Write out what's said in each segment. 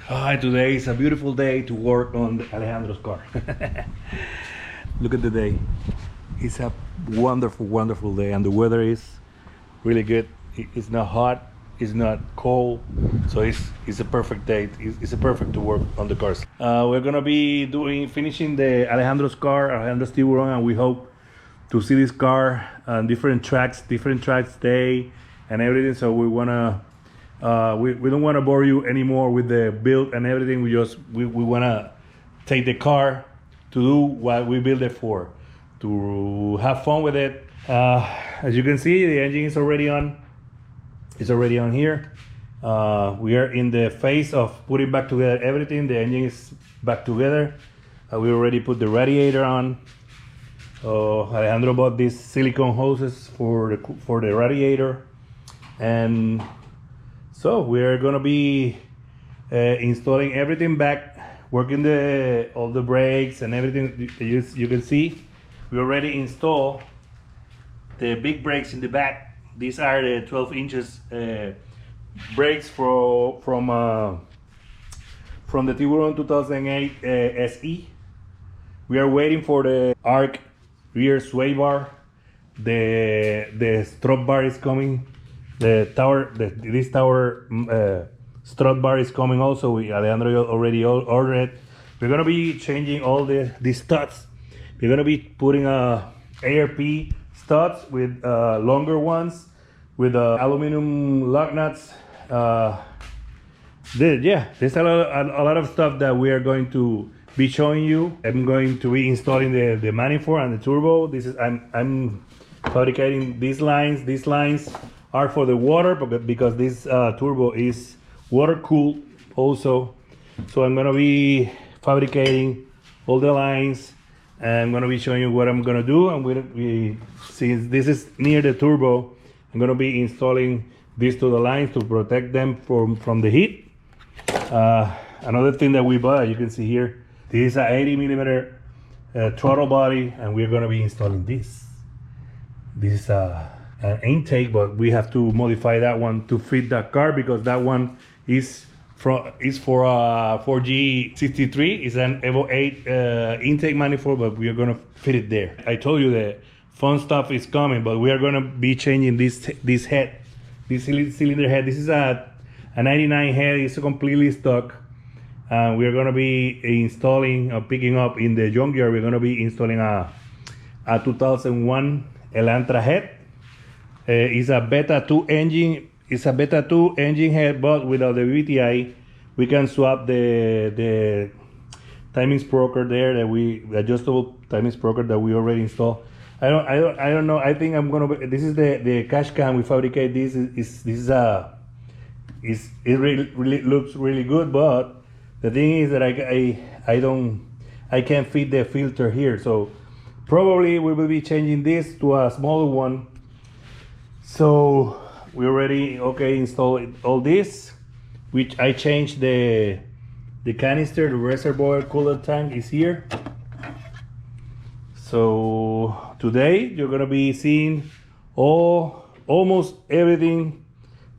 Today is a beautiful day to work on Alejandro's car. Look at the day. It's a wonderful, wonderful day, and the weather is really good. It's not hot, it's not cold, so it's a perfect day. It's a perfect to work on the cars. We're gonna be finishing the Alejandro's car, Alejandro's Tiburon, and we hope to see this car on different tracks day and everything. So we wanna. We don't want to bore you anymore with the build and everything. We want to take the car to do what we built it for, to have fun with it. As you can see, the engine is already on. It's already on here. We are in the phase of putting back together everything. The engine is back together. We already put the radiator on. Alejandro bought these silicone hoses for the radiator, and so we're gonna be installing everything back, working all the brakes and everything. You can see we already installed the big brakes in the back. These are the 12 inches brakes from the Tiburon 2008 SE. We are waiting for the arc rear sway bar. The strut bar is coming. This tower strut bar is coming also. Alejandro already ordered it. We're gonna be changing all these studs. We're gonna be putting ARP studs with longer ones with aluminum lug nuts. There's a lot of stuff that we are going to be showing you. I'm going to be installing the manifold and the turbo. I'm fabricating these lines. These lines are for the water, because this turbo is water cooled also. So I'm gonna be fabricating all the lines, and I'm gonna be showing you what I'm gonna do. Since this is near the turbo, I'm gonna be installing these to the lines to protect them from the heat. Another thing that we bought, you can see here, this is a 80mm throttle body, and we're gonna be installing this. This is an intake, but we have to modify that one to fit that car, because that one is for 4G63. It's an Evo 8 intake manifold, but we are gonna fit it there. I told you the fun stuff is coming, but we are gonna be changing this head, this cylinder head. This is a 99 head. It's completely stuck. We are gonna be installing, picking up in the junkyard. We're gonna be installing a 2001 Elantra head. It's a beta 2 engine. It's a beta 2 engine head, but without the VTI. We can swap the timing sprocket there, the adjustable timing sprocket that we already installed. I don't know. I think I'm gonna. This is the cash can we fabricate. It really looks really good, but the thing is that I can't fit the filter here. So probably we will be changing this to a smaller one. So we already installed all this, which I changed the canister, the reservoir cooler tank is here. So today you're gonna be seeing almost everything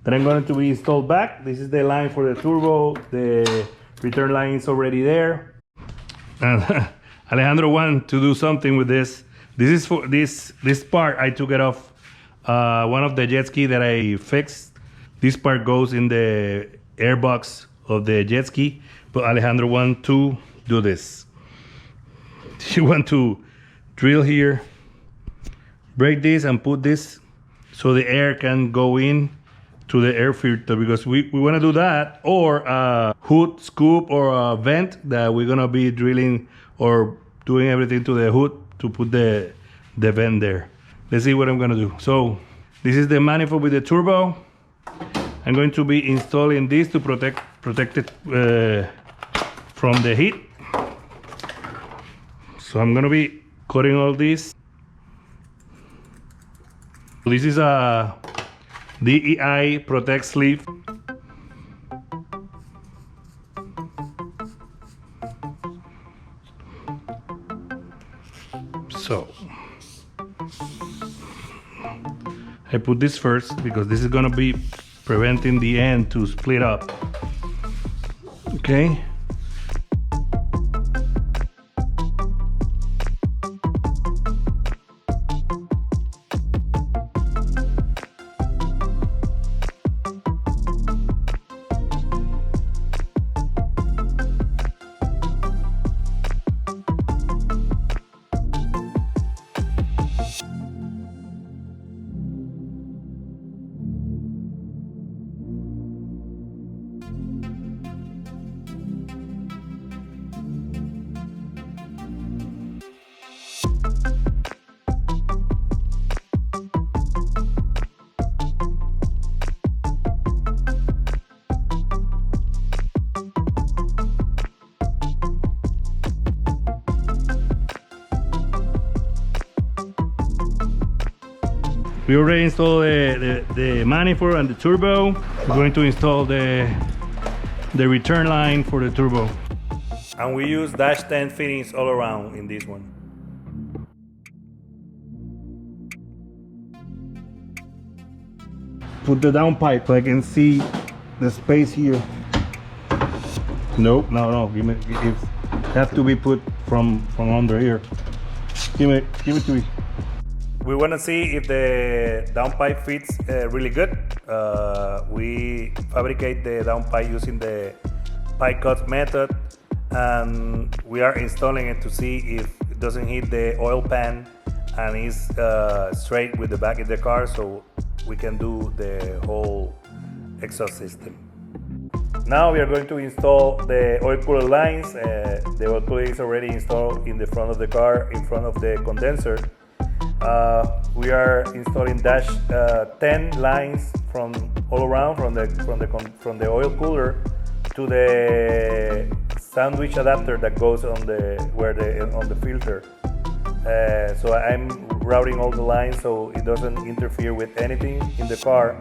that I'm going to be installed back. This is the line for the turbo. The return line is already there. And Alejandro wanted to do something with this. This is for this part. I took it off one of the jet ski that I fixed. This part goes in the airbox of the jet ski, but Alejandro wanted to do this. She want to drill here, break this and put this so the air can go in to the air filter, because we want to do that, or a hood scoop or a vent that we're gonna be drilling or doing everything to the hood to put the vent there. Let's see what I'm gonna do. So this is the manifold with the turbo. I'm going to be installing this to protect it from the heat. So I'm gonna be cutting all this. This is a DEI Protect sleeve. So I put this first because this is gonna be preventing the end to split up. Okay. We already installed the manifold and the turbo. We're going to install the return line for the turbo. And we use dash 10 fittings all around in this one. Put the downpipe so I can see the space here. Nope, no. It have to be put from under here. Give it to me. We want to see if the downpipe fits really good. We fabricate the downpipe using the pipe cut method, and we are installing it to see if it doesn't hit the oil pan and is straight with the back of the car, so we can do the whole exhaust system. Now we are going to install the oil cooler lines. The oil cooler is already installed in the front of the car, in front of the condenser. We are installing dash 10 lines from all around from the oil cooler to the sandwich adapter that goes on the filter. So I'm routing all the lines so it doesn't interfere with anything in the car.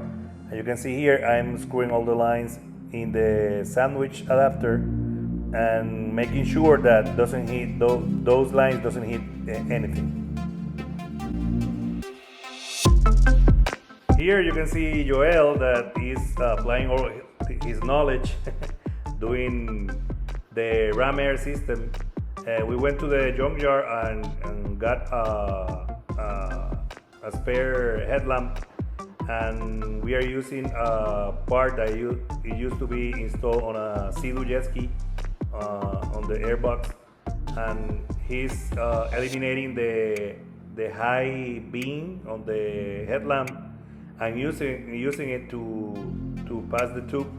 And you can see here I'm screwing all the lines in the sandwich adapter and making sure that doesn't hit those lines doesn't hit anything. Here you can see Joel that is applying all his knowledge doing the ram air system. We went to the junkyard and got a spare headlamp, and we are using a part that it used to be installed on a Sea-Doo jet ski on the airbox, and he's eliminating the high beam on the headlamp and using it to pass the tube,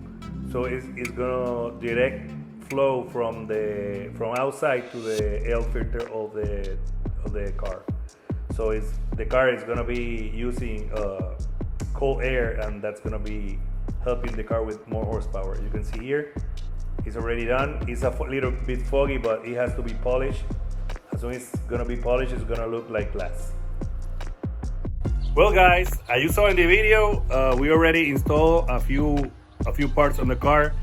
so it's gonna direct flow from outside to the air filter of the car. So the car is gonna be using cold air, and that's gonna be helping the car with more horsepower. You can see here it's already done. It's a little bit foggy, but it has to be polished. As soon as it's gonna be polished, it's gonna look like glass. Well guys, as you saw in the video, we already installed a few parts on the car.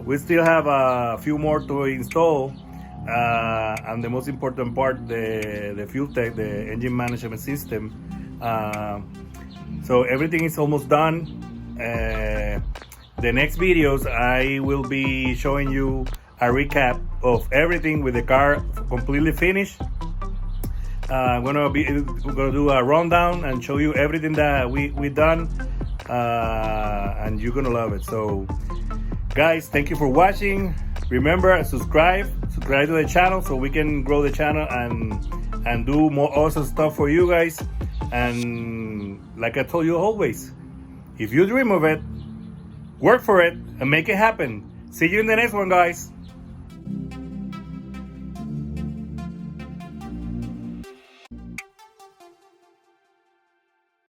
We still have a few more to install, and the most important part, the fuel tech, the engine management system. So everything is almost done. The next videos I will be showing you a recap of everything with the car completely finished. We're gonna do a rundown and show you everything that we done, and you're gonna love it. So guys, thank you for watching. Remember, subscribe to the channel so we can grow the channel and do more awesome stuff for you guys. And like I told you always, if you dream of it, work for it and make it happen. See you in the next one, guys.